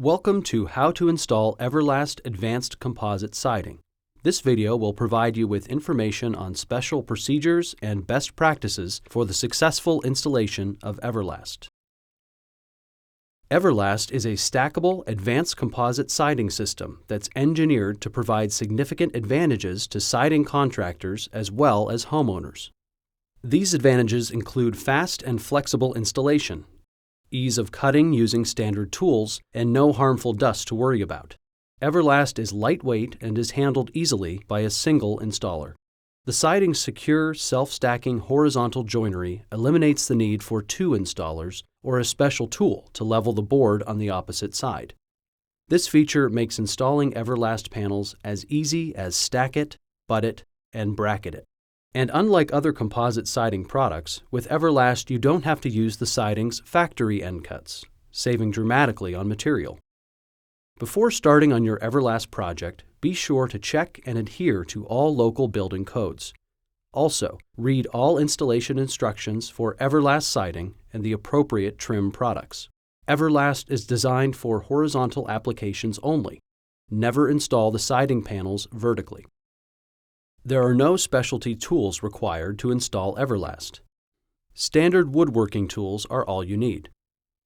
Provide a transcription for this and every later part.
Welcome to How to Install Everlast Advanced Composite Siding. This video will provide you with information on special procedures and best practices for the successful installation of Everlast. Everlast is a stackable advanced composite siding system that's engineered to provide significant advantages to siding contractors as well as homeowners. These advantages include fast and flexible installation, ease of cutting using standard tools, and no harmful dust to worry about. Everlast is lightweight and is handled easily by a single installer. The siding's secure, self-stacking horizontal joinery eliminates the need for two installers or a special tool to level the board on the opposite side. This feature makes installing Everlast panels as easy as stack it, butt it, and bracket it. And unlike other composite siding products, with Everlast you don't have to use the siding's factory end cuts, saving dramatically on material. Before starting on your Everlast project, be sure to check and adhere to all local building codes. Also, read all installation instructions for Everlast siding and the appropriate trim products. Everlast is designed for horizontal applications only. Never install the siding panels vertically. There are no specialty tools required to install Everlast. Standard woodworking tools are all you need.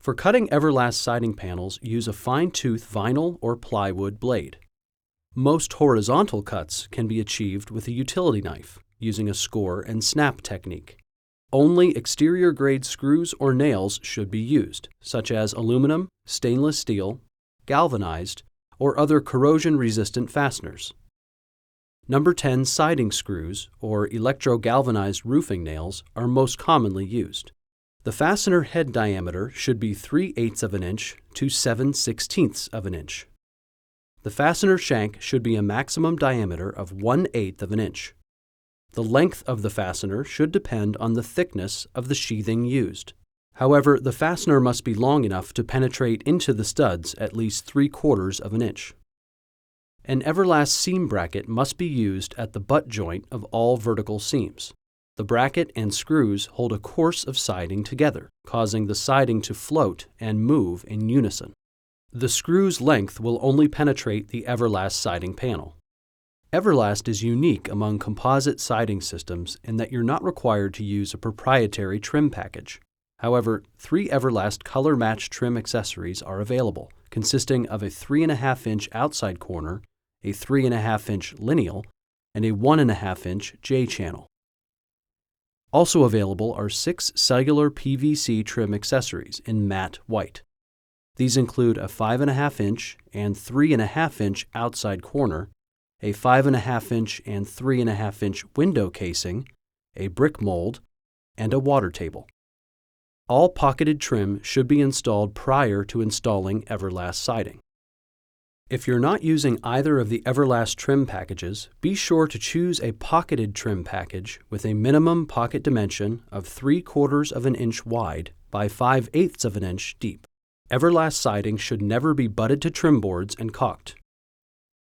For cutting Everlast siding panels, use a fine-tooth vinyl or plywood blade. Most horizontal cuts can be achieved with a utility knife, using a score and snap technique. Only exterior-grade screws or nails should be used, such as aluminum, stainless steel, galvanized, or other corrosion-resistant fasteners. Number 10 siding screws, or electro-galvanized roofing nails, are most commonly used. The fastener head diameter should be 3/8 of an inch to 7/16 of an inch. The fastener shank should be a maximum diameter of 1/8 of an inch. The length of the fastener should depend on the thickness of the sheathing used. However, the fastener must be long enough to penetrate into the studs at least 3/4 of an inch. An Everlast seam bracket must be used at the butt joint of all vertical seams. The bracket and screws hold a course of siding together, causing the siding to float and move in unison. The screw's length will only penetrate the Everlast siding panel. Everlast is unique among composite siding systems in that you're not required to use a proprietary trim package. However, 3 Everlast color-matched trim accessories are available, consisting of a 3.5-inch outside corner, a 3.5-inch lineal, and a 1.5-inch J-channel. Also available are 6 cellular PVC trim accessories in matte white. These include a 5.5-inch and 3.5-inch outside corner, a 5.5-inch and 3.5-inch window casing, a brick mold, and a water table. All pocketed trim should be installed prior to installing Everlast siding. If you're not using either of the Everlast trim packages, be sure to choose a pocketed trim package with a minimum pocket dimension of 3/4 of an inch wide by 5/8 of an inch deep. Everlast siding should never be butted to trim boards and caulked.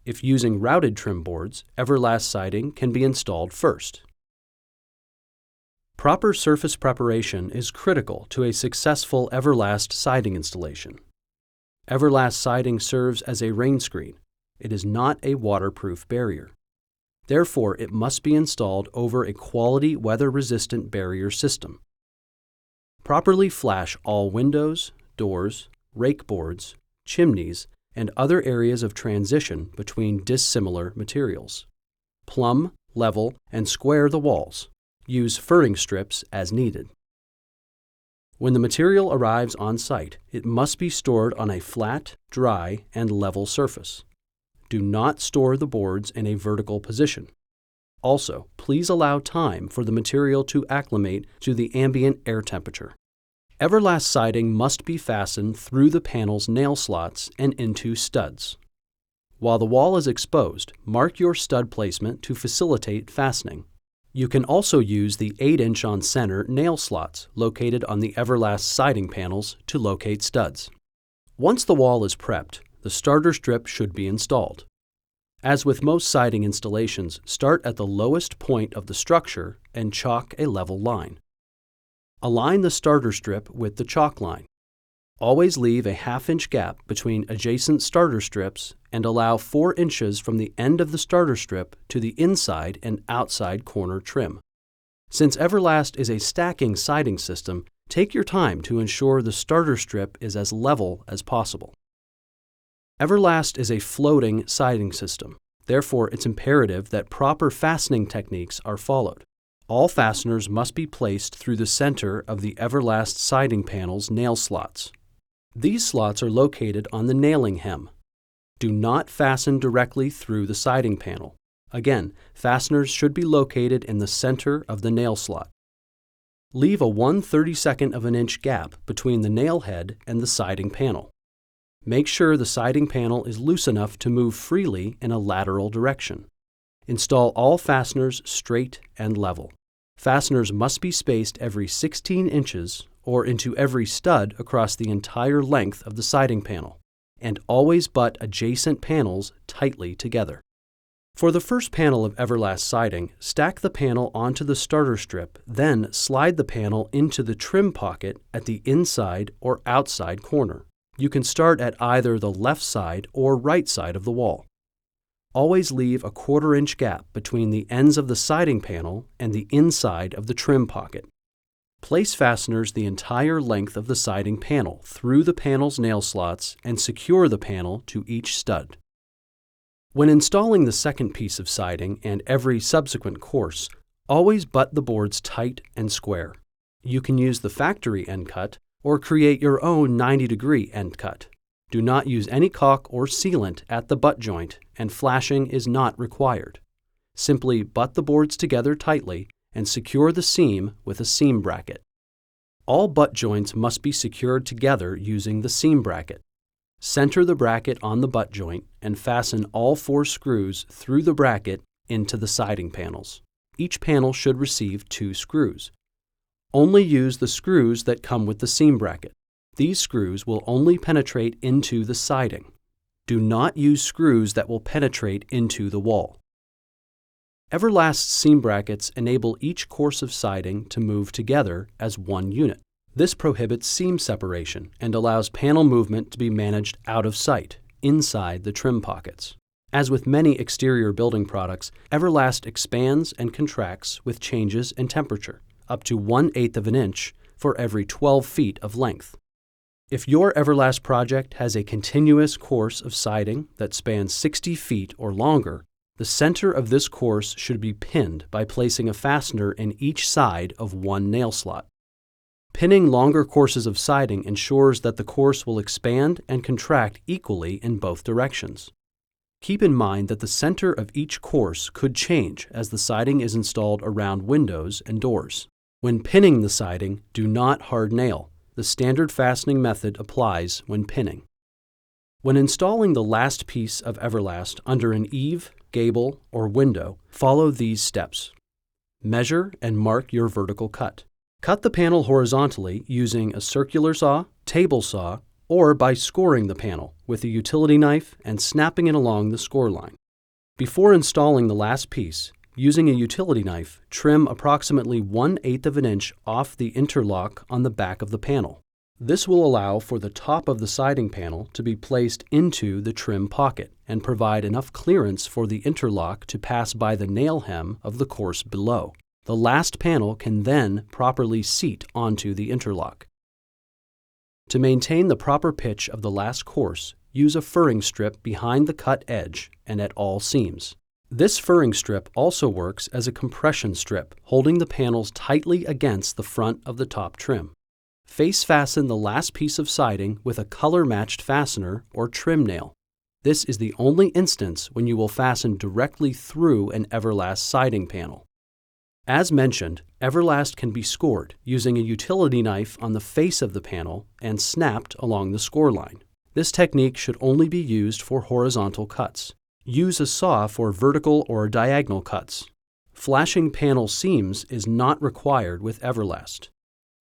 If using routed trim boards, Everlast siding can be installed first. Proper surface preparation is critical to a successful Everlast siding installation. Everlast siding serves as a rain screen. It is not a waterproof barrier. Therefore, it must be installed over a quality weather-resistant barrier system. Properly flash all windows, doors, rake boards, chimneys, and other areas of transition between dissimilar materials. Plumb, level, and square the walls. Use furring strips as needed. When the material arrives on site, it must be stored on a flat, dry, and level surface. Do not store the boards in a vertical position. Also, please allow time for the material to acclimate to the ambient air temperature. Everlast siding must be fastened through the panel's nail slots and into studs. While the wall is exposed, mark your stud placement to facilitate fastening. You can also use the 8-inch on center nail slots located on the Everlast siding panels to locate studs. Once the wall is prepped, the starter strip should be installed. As with most siding installations, start at the lowest point of the structure and chalk a level line. Align the starter strip with the chalk line. Always leave a half-inch gap between adjacent starter strips and allow 4 inches from the end of the starter strip to the inside and outside corner trim. Since Everlast is a stacking siding system, take your time to ensure the starter strip is as level as possible. Everlast is a floating siding system. Therefore, it's imperative that proper fastening techniques are followed. All fasteners must be placed through the center of the Everlast siding panel's nail slots. These slots are located on the nailing hem. Do not fasten directly through the siding panel. Again, fasteners should be located in the center of the nail slot. Leave a 1/32 of an inch gap between the nail head and the siding panel. Make sure the siding panel is loose enough to move freely in a lateral direction. Install all fasteners straight and level. Fasteners must be spaced every 16 inches or into every stud across the entire length of the siding panel, and always butt adjacent panels tightly together. For the first panel of Everlast siding, stack the panel onto the starter strip, then slide the panel into the trim pocket at the inside or outside corner. You can start at either the left side or right side of the wall. Always leave a 1/4 inch gap between the ends of the siding panel and the inside of the trim pocket. Place fasteners the entire length of the siding panel through the panel's nail slots and secure the panel to each stud. When installing the second piece of siding and every subsequent course, always butt the boards tight and square. You can use the factory end cut or create your own 90-degree end cut. Do not use any caulk or sealant at the butt joint, and flashing is not required. Simply butt the boards together tightly and secure the seam with a seam bracket. All butt joints must be secured together using the seam bracket. Center the bracket on the butt joint and fasten all 4 screws through the bracket into the siding panels. Each panel should receive 2 screws. Only use the screws that come with the seam bracket. These screws will only penetrate into the siding. Do not use screws that will penetrate into the wall. Everlast seam brackets enable each course of siding to move together as one unit. This prohibits seam separation and allows panel movement to be managed out of sight, inside the trim pockets. As with many exterior building products, Everlast expands and contracts with changes in temperature, up to 1/8 of an inch for every 12 feet of length. If your Everlast project has a continuous course of siding that spans 60 feet or longer, the center of this course should be pinned by placing a fastener in each side of one nail slot. Pinning longer courses of siding ensures that the course will expand and contract equally in both directions. Keep in mind that the center of each course could change as the siding is installed around windows and doors. When pinning the siding, do not hard nail. The standard fastening method applies when pinning. When installing the last piece of Everlast under an eave, gable, or window, follow these steps. Measure and mark your vertical cut. Cut the panel horizontally using a circular saw, table saw, or by scoring the panel with a utility knife and snapping it along the score line. Before installing the last piece, using a utility knife, trim approximately 1/8 of an inch off the interlock on the back of the panel. This will allow for the top of the siding panel to be placed into the trim pocket and provide enough clearance for the interlock to pass by the nail hem of the course below. The last panel can then properly seat onto the interlock. To maintain the proper pitch of the last course, use a furring strip behind the cut edge and at all seams. This furring strip also works as a compression strip, holding the panels tightly against the front of the top trim. Face fasten the last piece of siding with a color-matched fastener or trim nail. This is the only instance when you will fasten directly through an Everlast siding panel. As mentioned, Everlast can be scored using a utility knife on the face of the panel and snapped along the score line. This technique should only be used for horizontal cuts. Use a saw for vertical or diagonal cuts. Flashing panel seams is not required with Everlast.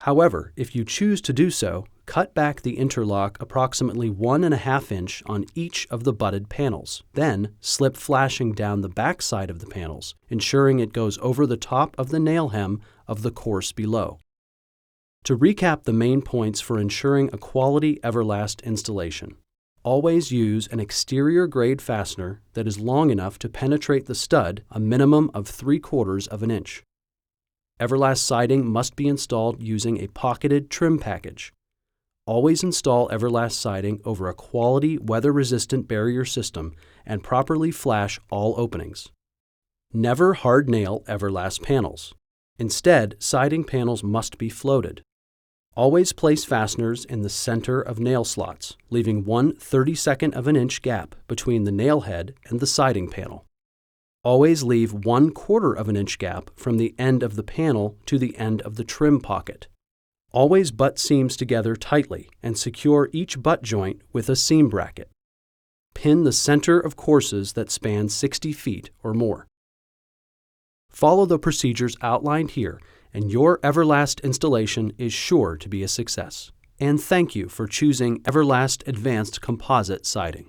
However, if you choose to do so, cut back the interlock approximately 1.5 inch on each of the butted panels. Then, slip flashing down the back side of the panels, ensuring it goes over the top of the nail hem of the course below. To recap the main points for ensuring a quality Everlast installation: always use an exterior grade fastener that is long enough to penetrate the stud a minimum of 3/4 of an inch. Everlast siding must be installed using a pocketed trim package. Always install Everlast siding over a quality weather-resistant barrier system and properly flash all openings. Never hard nail Everlast panels. Instead, siding panels must be floated. Always place fasteners in the center of nail slots, leaving 1/32 of an inch gap between the nail head and the siding panel. Always leave 1/4 of an inch gap from the end of the panel to the end of the trim pocket. Always butt seams together tightly and secure each butt joint with a seam bracket. Pin the center of courses that span 60 feet or more. Follow the procedures outlined here, and your Everlast installation is sure to be a success. And thank you for choosing Everlast Advanced Composite Siding.